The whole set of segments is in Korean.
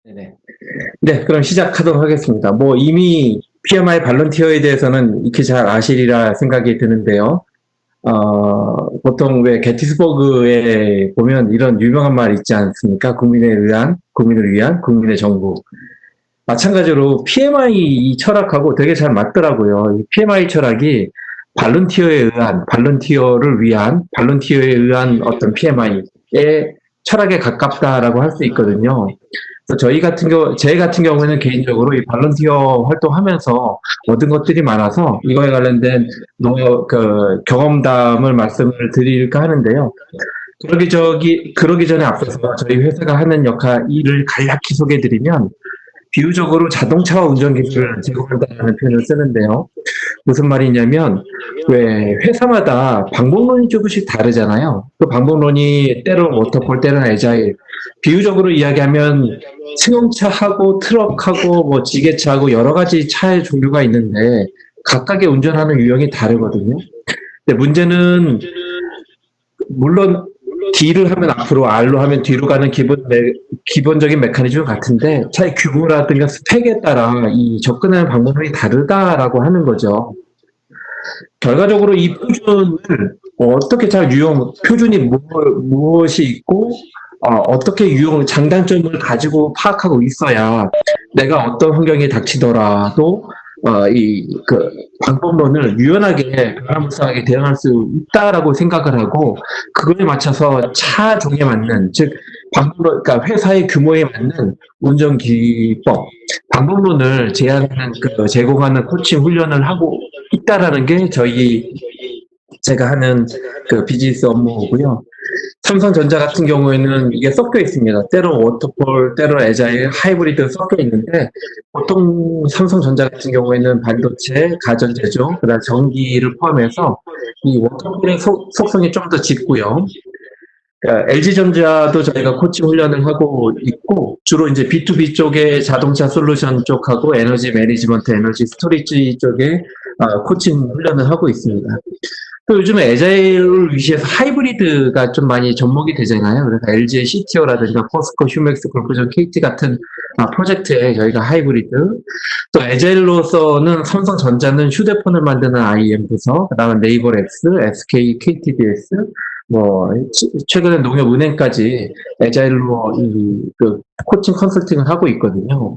네네. 네, 그럼 시작하도록 하겠습니다. 뭐 이미 PMI 발런티어에 대해서는 익히 잘 아시리라 생각이 드는데요. 보통 왜 게티스버그에 보면 이런 유명한 말 있지 않습니까? 국민을 위한, 국민의 정부. 마찬가지로 PMI 이 철학하고 되게 잘 맞더라고요. 이 PMI 철학이 발런티어에 의한 어떤 PMI의 철학에 가깝다라고 할 수 있거든요. 그래서 제 같은 경우에는 개인적으로 이 발런티어 활동하면서 얻은 것들이 많아서 이거에 관련된 경험담을 말씀을 드릴까 하는데요. 그러기 전에 앞서서 저희 회사가 하는 일을 간략히 소개해드리면, 비유적으로 자동차와 운전기술을 제공한다는 표현을 쓰는데요. 무슨 말이냐면, 왜 회사마다 방법론이 조금씩 다르잖아요. 그 방법론이 때로는 워터폴, 때로는 애자일. 비유적으로 이야기하면 승용차하고 트럭하고 뭐 지게차하고 여러 가지 차의 종류가 있는데 각각의 운전하는 유형이 다르거든요. 근데 문제는 물론 D를 하면 앞으로, R로 하면 뒤로 가는 기본적인 메커니즘은 같은데 차의 규모라든가 스펙에 따라 이 접근하는 방법이 다르다라고 하는 거죠. 결과적으로 이 표준을 어떻게 표준이 무엇이 있고, 어떻게 장단점을 가지고 파악하고 있어야 내가 어떤 환경에 닥치더라도, 방법론을 유연하게, 변화무쌍하게 대응할 수 있다라고 생각을 하고, 그거에 맞춰서 차 종에 맞는, 즉, 그러니까 회사의 규모에 맞는 운전 기법, 방법론을 제공하는 코칭 훈련을 하고 있다라는 게 제가 하는 그 비즈니스 업무고요. 삼성전자 같은 경우에는 이게 섞여 있습니다. 때로 워터폴, 때로 애자일, 하이브리드 섞여 있는데, 보통 삼성전자 같은 경우에는 반도체, 가전제조, 그다음 전기를 포함해서 이 워터폴의 속성이 좀 더 짙고요. 그러니까 LG전자도 저희가 코칭 훈련을 하고 있고, 주로 이제 B2B 쪽에 자동차 솔루션 쪽하고 에너지 매니지먼트, 에너지 스토리지 쪽에 코칭 훈련을 하고 있습니다. 또 요즘에 애자일을 위시해서 하이브리드가 좀 많이 접목이 되잖아요. 그래서 LG CTO라든가 포스코, 휴맥스, 골프전, KT 같은 프로젝트에 저희가 하이브리드, 또 애자일로서는 삼성전자는 휴대폰을 만드는 IM 부서, 그다음에 네이버랩스, SK, KTDS, 뭐 최근에 농협은행까지 애자일로 코칭 컨설팅을 하고 있거든요.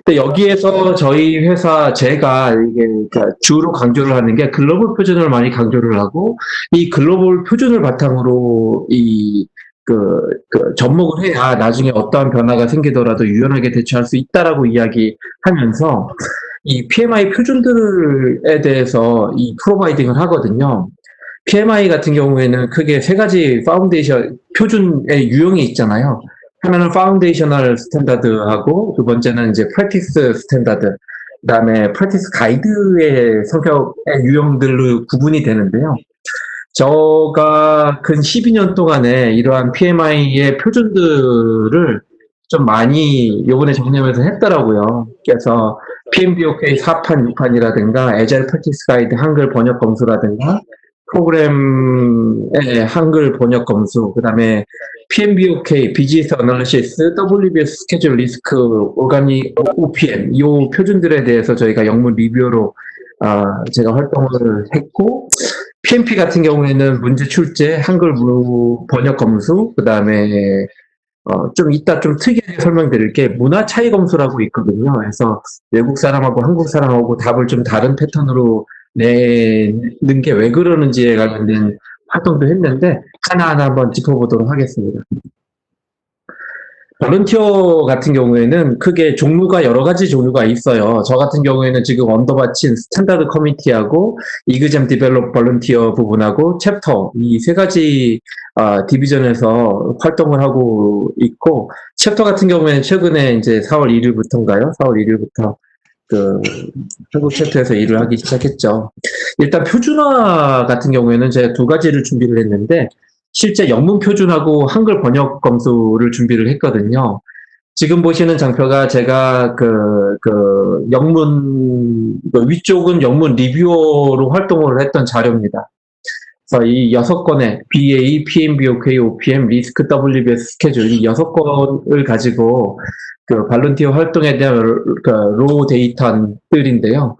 근데 여기에서 저희 회사 제가 이게 그러니까 주로 강조를 하는 게 글로벌 표준을 많이 강조를 하고, 이 글로벌 표준을 바탕으로 접목을 해야 나중에 어떠한 변화가 생기더라도 유연하게 대처할 수 있다라고 이야기하면서 이 PMI 표준들에 대해서 이 프로바이딩을 하거든요. PMI 같은 경우에는 크게 세 가지 표준의 유형이 있잖아요. 하나는 파운데이셔널 스탠다드하고, 두 번째는 이제 프랙티스 스탠다드, 그다음에 프랙티스 가이드의 성격의 유형들로 구분이 되는데요. 저가 근 12년 동안에 이러한 PMI의 표준들을 좀 많이 요번에 정리하면서 했더라고요. 그래서 PMBOK 4판, 6판이라든가 애자일 프랙티스 가이드 한글 번역 검수라든가 프로그램의 한글 번역 검수, 그 다음에 PMBOK, 비즈니스 어널리시스, WBS 스케줄 리스크, OPM, 이 표준들에 대해서 저희가 영문 리뷰로 제가 활동을 했고, PMP 같은 경우에는 문제 출제, 한글 번역 검수, 그 다음에 좀 이따 좀 특이하게 설명드릴 게 문화 차이 검수라고 있거든요. 그래서 외국 사람하고 한국 사람하고 답을 좀 다른 패턴으로 내는 게 왜 그러는지에 관련된 활동도 했는데 하나하나 한번 짚어보도록 하겠습니다. 볼런티어 같은 경우에는 크게 여러 가지 종류가 있어요. 저 같은 경우에는 지금 언더바친 스탠다드 커미티하고 이그잼 디벨롭 볼런티어 부분하고 챕터, 이 세 가지 디비전에서 활동을 하고 있고, 챕터 같은 경우에는 최근에 이제 4월 1일부터인가요? 4월 1일부터 한국 챕터에서 일을 하기 시작했죠. 일단 표준화 같은 경우에는 제가 두 가지를 준비를 했는데, 실제 영문 표준하고 한글 번역 검수를 준비를 했거든요. 지금 보시는 장표가 제가 위쪽은 영문 리뷰어로 활동을 했던 자료입니다. 그래서 이 6건의 BA, PMBOK, OPM, 리스크 WBS 스케줄 이 6건을 가지고 그 발론티어 활동에 대한 그 로 데이터들인데요.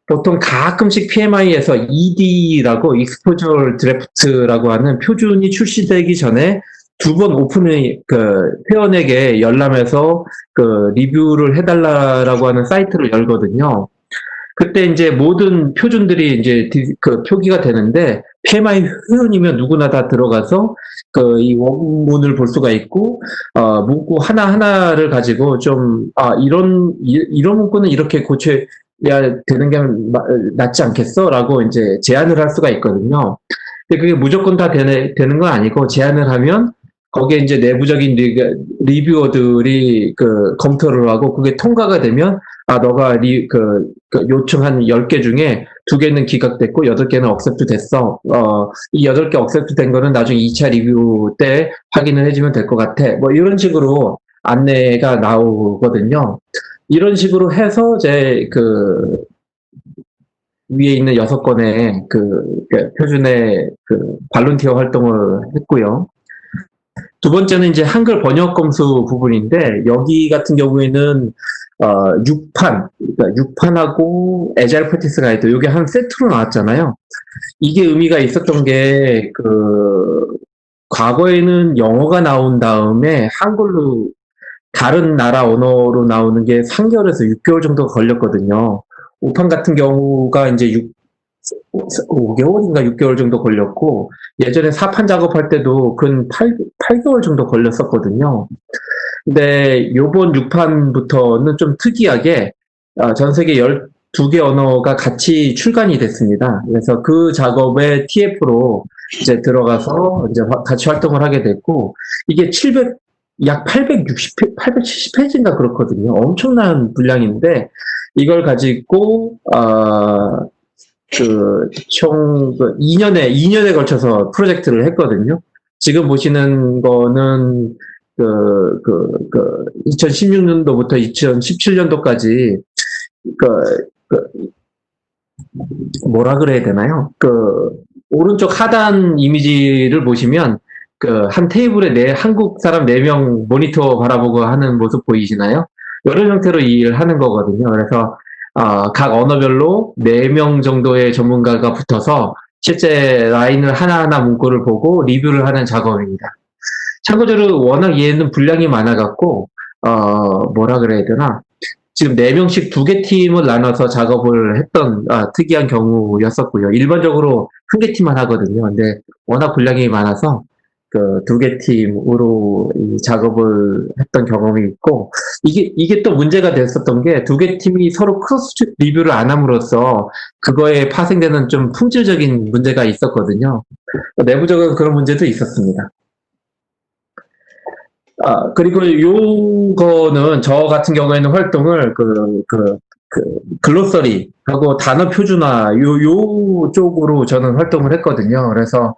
보통 가끔씩 PMI에서 ED라고 익스포저 드래프트라고 하는 표준이 출시되기 전에 2번 오픈을 그 회원에게 열람해서 그 리뷰를 해달라라고 하는 사이트를 열거든요. 그때 이제 모든 표준들이 이제 그 표기가 되는데 PMI 회원이면 누구나 다 들어가서 그 이 원문을 볼 수가 있고 문구 하나하나를 가지고 좀 이런 문구는 이렇게 고쳐야 되는 게 낫지 않겠어라고 이제 제안을 할 수가 있거든요. 근데 그게 무조건 다 되는 건 아니고 제안을 하면 거기에 이제 내부적인 리뷰어들이 그 검토를 하고 그게 통과가 되면 너가 그 요청한 10개 중에 2개는 기각됐고 8개는 억셉트 됐어. 이 8개 억셉트 된 거는 나중에 2차 리뷰 때 확인을 해주면 될 것 같아. 뭐 이런 식으로 안내가 나오거든요. 이런 식으로 해서 그 위에 있는 6건의 그 표준의 그 발론티어 활동을 했고요. 두 번째는 이제 한글 번역 검수 부분인데 여기 같은 경우에는 6판, 그러니까 6판하고 에자일 프랙티스 가이드 이게 한 세트로 나왔잖아요. 이게 의미가 있었던 게 과거에는 영어가 나온 다음에 한글로 다른 나라 언어로 나오는 게 3개월에서 6개월 정도 걸렸거든요. 5판 같은 경우가 이제 5개월인가 6개월 정도 걸렸고 예전에 4판 작업할 때도 근 8개월 정도 걸렸었거든요. 근데 요번 6판부터는 좀 특이하게 전 세계 12개 언어가 같이 출간이 됐습니다. 그래서 그 작업에 TF로 이제 들어가서 이제 같이 활동을 하게 됐고 이게 약 870페이지인가 그렇거든요. 엄청난 분량인데 이걸 가지고 총 2년에 걸쳐서 프로젝트를 했거든요. 지금 보시는 거는 2016년도부터 2017년도까지 뭐라 그래야 되나요? 오른쪽 하단 이미지를 보시면 한 테이블에 한국 사람 4명 모니터 바라보고 하는 모습 보이시나요? 이런 형태로 일을 하는 거거든요. 그래서 각 언어별로 4명 정도의 전문가가 붙어서 실제 라인을 하나하나 문구를 보고 리뷰를 하는 작업입니다. 참고적으로 워낙 얘는 분량이 많아갖고 뭐라 그래야 되나 지금 4명씩 2개 팀을 나눠서 작업을 했던 특이한 경우였었고요. 일반적으로 1개 팀만 하거든요. 근데 워낙 분량이 많아서 2개 팀으로 이 작업을 했던 경험이 있고 이게 또 문제가 됐었던 게 2개 팀이 서로 크로스 리뷰를 안 함으로써 그거에 파생되는 좀 품질적인 문제가 있었거든요. 내부적인 그런 문제도 있었습니다. 그리고 요거는 저 같은 경우에는 활동을 글로서리하고 단어 표준화 요 쪽으로 저는 활동을 했거든요. 그래서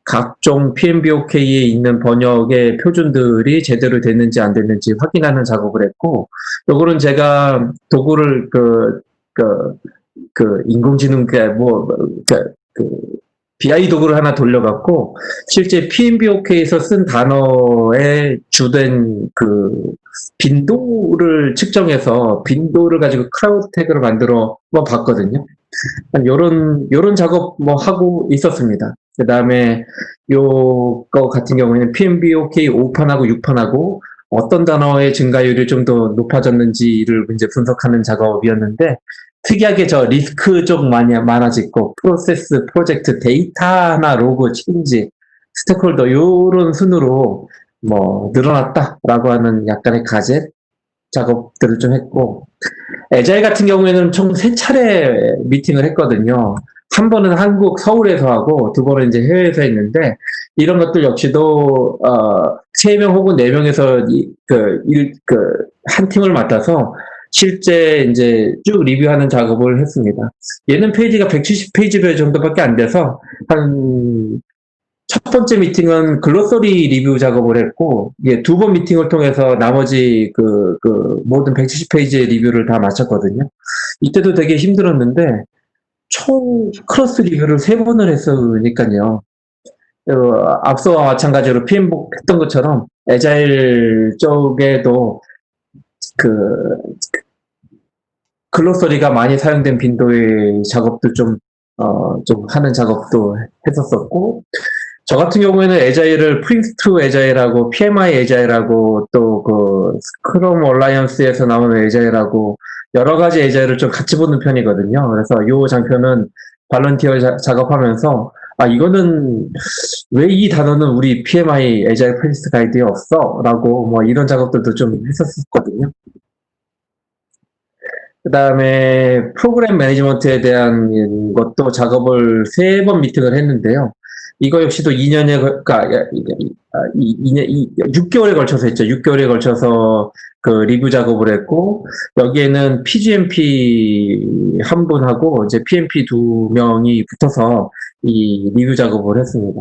각종 PMBOK에 있는 번역의 표준들이 제대로 됐는지 안 됐는지 확인하는 작업을 했고, 요거는 제가 도구를 인공지능 BI 도구를 하나 돌려갖고 실제 PMBOK에서 쓴 단어의 주된 빈도를 측정해서 빈도를 가지고 크라우드 태그를 만들어 봤거든요. 요런 작업 하고 있었습니다. 그 다음에 요거 같은 경우에는 PMBOK 5판하고 6판하고 어떤 단어의 증가율이 좀 더 높아졌는지를 이제 분석하는 작업이었는데 특이하게 저 리스크 쪽 많아지고 프로세스, 프로젝트, 데이터나 로그, 체인지, 스테이크홀더 요런 순으로 늘어났다라고 하는 약간의 가젯 작업들을 좀 했고 에자일 같은 경우에는 총 3차례 미팅을 했거든요. 한 번은 한국 서울에서 하고 2번은 이제 해외에서 했는데 이런 것들 역시도 3명 혹은 4명에서 한 팀을 맡아서 실제 이제 쭉 리뷰하는 작업을 했습니다. 얘는 페이지가 170페이지 정도밖에 안 돼서 첫 번째 미팅은 글로서리 리뷰 작업을 했고, 2번 미팅을 통해서 나머지 모든 170페이지의 리뷰를 다 마쳤거든요. 이때도 되게 힘들었는데, 총 크로스 리그를 3번을 했으니까요. 앞서와 마찬가지로 PM복 했던 것처럼 애자일 쪽에도 그 글로서리가 많이 사용된 빈도의 작업도 좀 하는 작업도 했었었고, 저 같은 경우에는 애자일을 프린스2 애자일하고 PMI 애자일하고 또 그 스크럼 얼라이언스에서 나오는 애자일하고 여러 가지 애자일을 좀 같이 보는 편이거든요. 그래서 요 장표는 발런티어 작업하면서 이거는 왜 이 단어는 우리 PMI 애자일 프린스 가이드에 없어? 라고 뭐 이런 작업들도 좀 했었거든요. 그 다음에 프로그램 매니지먼트에 대한 것도 작업을 3번 미팅을 했는데요. 이거 역시도 2년에, 그러니까 6개월에 걸쳐서 했죠. 6개월에 걸쳐서 그 리뷰 작업을 했고, 여기에는 PGMP 한 분하고 이제 PMP 2명이 붙어서 이 리뷰 작업을 했습니다.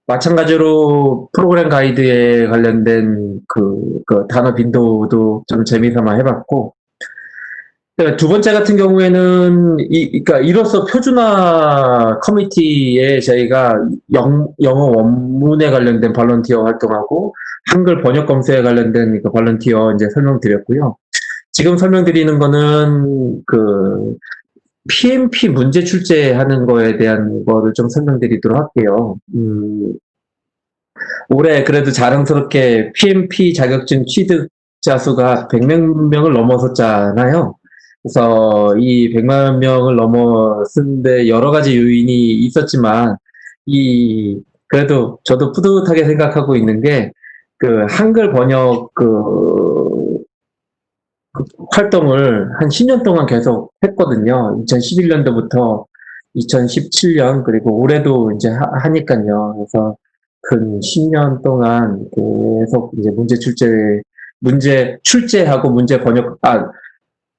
마찬가지로 프로그램 가이드에 관련된 그 단어 빈도도 좀 재미삼아 해봤고, 두 번째 같은 경우에는 그러니까 이로써 표준화 커뮤니티에 저희가 영어 원문에 관련된 발런티어 활동하고 한글 번역 검색에 관련된 그 발런티어 이제 설명드렸고요. 지금 설명드리는 거는 그 PMP 문제 출제하는 거에 대한 거를 좀 설명드리도록 할게요. 올해 그래도 자랑스럽게 PMP 자격증 취득자 수가 100명 넘어섰잖아요. 그래서 이 100만 명을 넘었는데 여러 가지 요인이 있었지만 그래도 저도 뿌듯하게 생각하고 있는 게 그 한글 번역 활동을 한 10년 동안 계속 했거든요. 2011년도부터 2017년 그리고 올해도 이제 하니까요. 그래서 근 10년 동안 계속 이제 문제 출제하고 문제 번역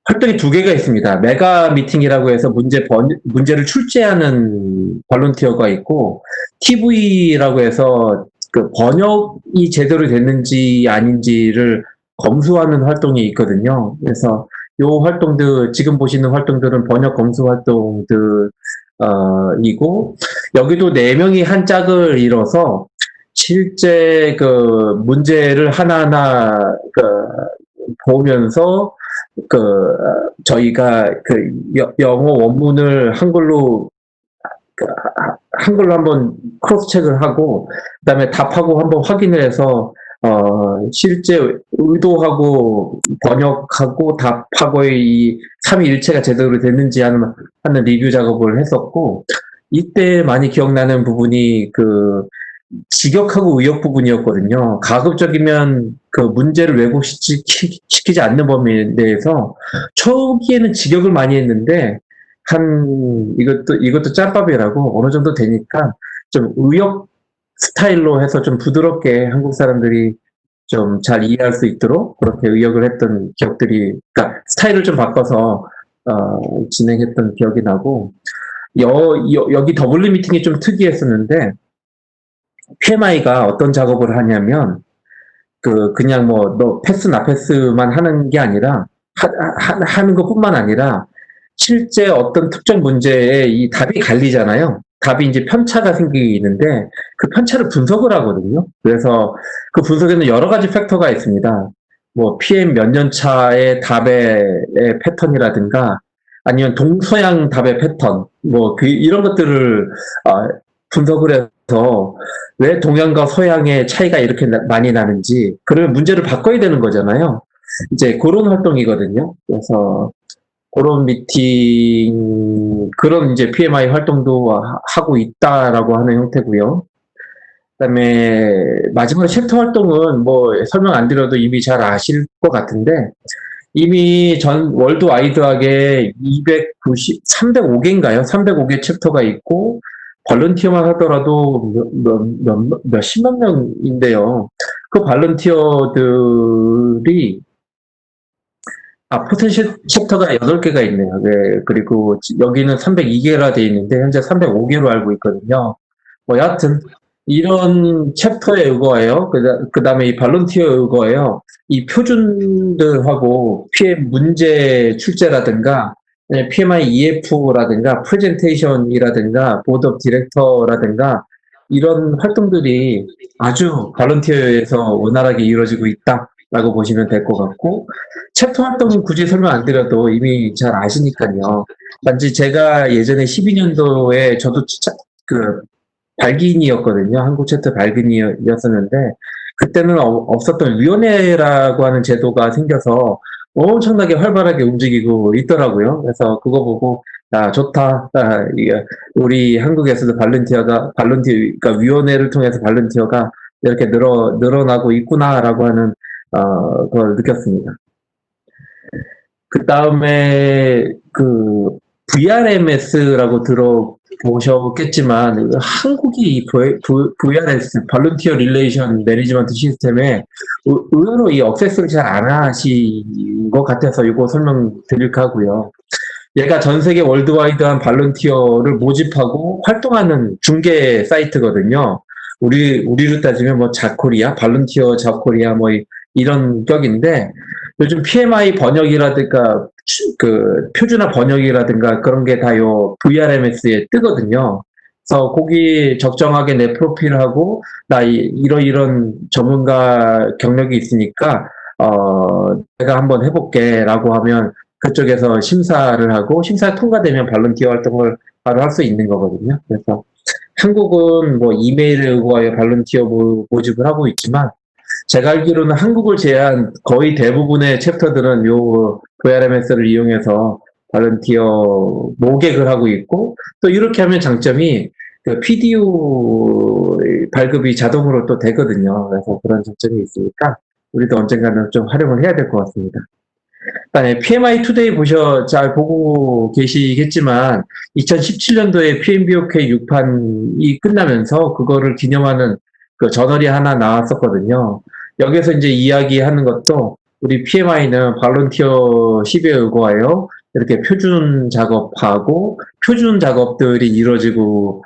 활동이 2개가 있습니다. 메가 미팅이라고 해서 문제를 출제하는 볼런티어가 있고, TV라고 해서 그 번역이 제대로 됐는지 아닌지를 검수하는 활동이 있거든요. 그래서 요 활동들, 지금 보시는 활동들은 번역 검수 활동들, 이고, 여기도 4명이 한 짝을 이뤄서 실제 그 문제를 하나하나 보면서 저희가 영어 원문을 한글로 한번 크로스 체크를 하고, 그 다음에 답하고 한번 확인을 해서, 실제 의도하고 번역하고 답하고의 이 삼위일체가 제대로 됐는지 하는 리뷰 작업을 했었고, 이때 많이 기억나는 부분이 직역하고 의역 부분이었거든요. 가급적이면 그 문제를 왜곡시키지 않는 범위 내에서 초기에는 직역을 많이 했는데 이것도 짬밥이라고 어느 정도 되니까 좀 의역 스타일로 해서 좀 부드럽게 한국 사람들이 좀 잘 이해할 수 있도록 그렇게 의역을 했던 기억들이, 그러니까 스타일을 좀 바꿔서 진행했던 기억이 나고, 여기 더블리 미팅이 좀 특이했었는데, PMI가 어떤 작업을 하냐면, 그냥 너 패스, 나 패스만 하는 게 아니라, 하는 것 뿐만 아니라, 실제 어떤 특정 문제에 이 답이 갈리잖아요. 답이 이제 편차가 생기는데, 그 편차를 분석을 하거든요. 그래서 그 분석에는 여러 가지 팩터가 있습니다. PM 몇 년 차의 답의 패턴이라든가, 아니면 동서양 답의 패턴, 이런 것들을 분석을 해서 왜 동양과 서양의 차이가 이렇게 많이 나는지, 그러면 문제를 바꿔야 되는 거잖아요. 이제 그런 활동이거든요. 그래서 그런 미팅, 그런 이제 PMI 활동도 하고 있다라고 하는 형태고요. 그다음에 마지막으로 챕터 활동은 설명 안 드려도 이미 잘 아실 것 같은데, 이미 전 월드와이드하게 305개인가요? 305개 챕터가 있고, 발런티어만 하더라도 몇십만 명인데요. 그 발런티어들이 포텐셜 챕터가 8개가 있네요. 네, 그리고 여기는 302개라 돼 있는데 현재 305개로 알고 있거든요. 여하튼 이런 챕터에 의거해요. 그 다음에 이 발런티어에 의거해요. 이 표준들하고 PM 문제 출제라든가 PMI EF라든가 프레젠테이션이라든가 보드 오브 디렉터라든가 이런 활동들이 아주 발런티어에서 원활하게 이루어지고 있다라고 보시면 될 것 같고, 챕터 활동은 굳이 설명 안 드려도 이미 잘 아시니까요. 단지 제가 예전에 12년도에 저도 그 발기인이었거든요. 한국 챕터 발기인이었었는데, 그때는 없었던 위원회라고 하는 제도가 생겨서 엄청나게 활발하게 움직이고 있더라고요. 그래서 그거 보고, 아, 좋다. 아, 이게 우리 한국에서도 그러니까 위원회를 통해서 발런티어가 이렇게 늘어나고 있구나라고 하는, 그걸 느꼈습니다. 그 다음에 VRMS라고 들어보셨겠지만 한국이 이 VRS 발런티어 릴레이션 매니지먼트 시스템에 의외로 이 억세스를 잘 안 하신 것 같아서 이거 설명드릴까 하고요. 얘가 전 세계 월드와이드한 발런티어를 모집하고 활동하는 중개 사이트거든요. 우리로 따지면 뭐 자코리아, 발런티어 자코리아 뭐 이런 격인데, 요즘 PMI 번역이라든가 표준화 번역이라든가 그런 게 다 요 VRMS에 뜨거든요. 그래서 거기 적정하게 내 프로필하고 나 이런 전문가 경력이 있으니까 내가 한번 해볼게라고 하면 그쪽에서 심사를 하고, 심사 통과되면 발런티어 활동을 바로 할 수 있는 거거든요. 그래서 한국은 뭐 이메일을 의거하여 발런티어 모집을 하고 있지만, 제가 알기로는 한국을 제외한 거의 대부분의 챕터들은 요 VRMS를 이용해서 발런티어 모객을 하고 있고, 또 이렇게 하면 장점이 그 PDU 발급이 자동으로 또 되거든요. 그래서 그런 장점이 있으니까 우리도 언젠가는 좀 활용을 해야 될 것 같습니다. 그다음에 PMI 투데이 잘 보고 계시겠지만 2017년도에 PMBOK 6판이 끝나면서 그거를 기념하는 그 저널이 하나 나왔었거든요. 여기서 이제 이야기하는 것도 우리 PMI는 발런티어 10에 의거하여 이렇게 표준 작업하고 표준 작업들이 이루어지고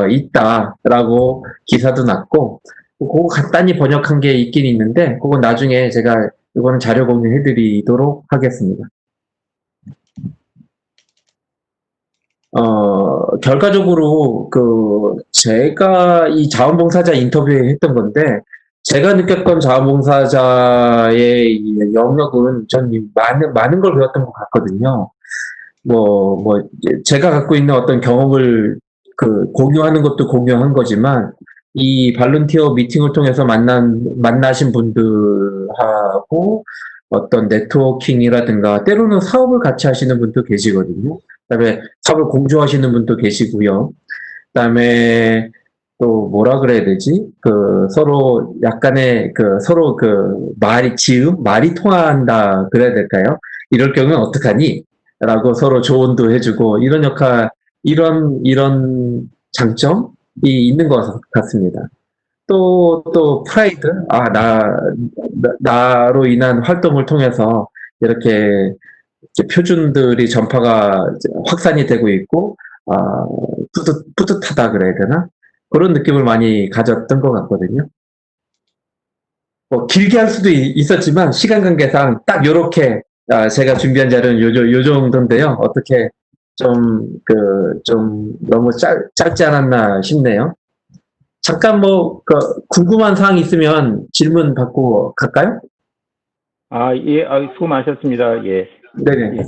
있다라고 기사도 났고, 그거 간단히 번역한 게 있긴 있는데 그건 나중에 제가 이거는 자료 공유해드리도록 하겠습니다. 결과적으로 제가 이 자원봉사자 인터뷰에 했던 건데, 제가 느꼈던 자원봉사자의 이 영역은 전 많은 걸 배웠던 것 같거든요. 제가 갖고 있는 어떤 경험을 공유하는 것도 공유한 거지만, 이 발런티어 미팅을 통해서 만나신 분들하고 어떤 네트워킹이라든가 때로는 사업을 같이 하시는 분도 계시거든요. 그다음에 사업을 공조하시는 분도 계시고요. 그다음에 또 뭐라 그래야 되지? 서로 약간의 서로 말이 통한다 그래야 될까요? 이럴 경우는 어떡하니? 라고 서로 조언도 해주고 이런 역할, 이런 장점이 있는 것 같습니다. 또 프라이드, 나로 인한 활동을 통해서 이렇게 표준들이 전파가 확산이 되고 있고, 뿌듯하다 그래야 되나? 그런 느낌을 많이 가졌던 것 같거든요. 길게 할 수도 있었지만 시간 관계상 딱 요렇게 제가 준비한 자료는 요 정도인데요. 어떻게 좀 너무 짧지 않았나 싶네요. 잠깐 궁금한 사항 있으면 질문 받고 갈까요? 예, 수고 많으셨습니다. 예. 네네. 예.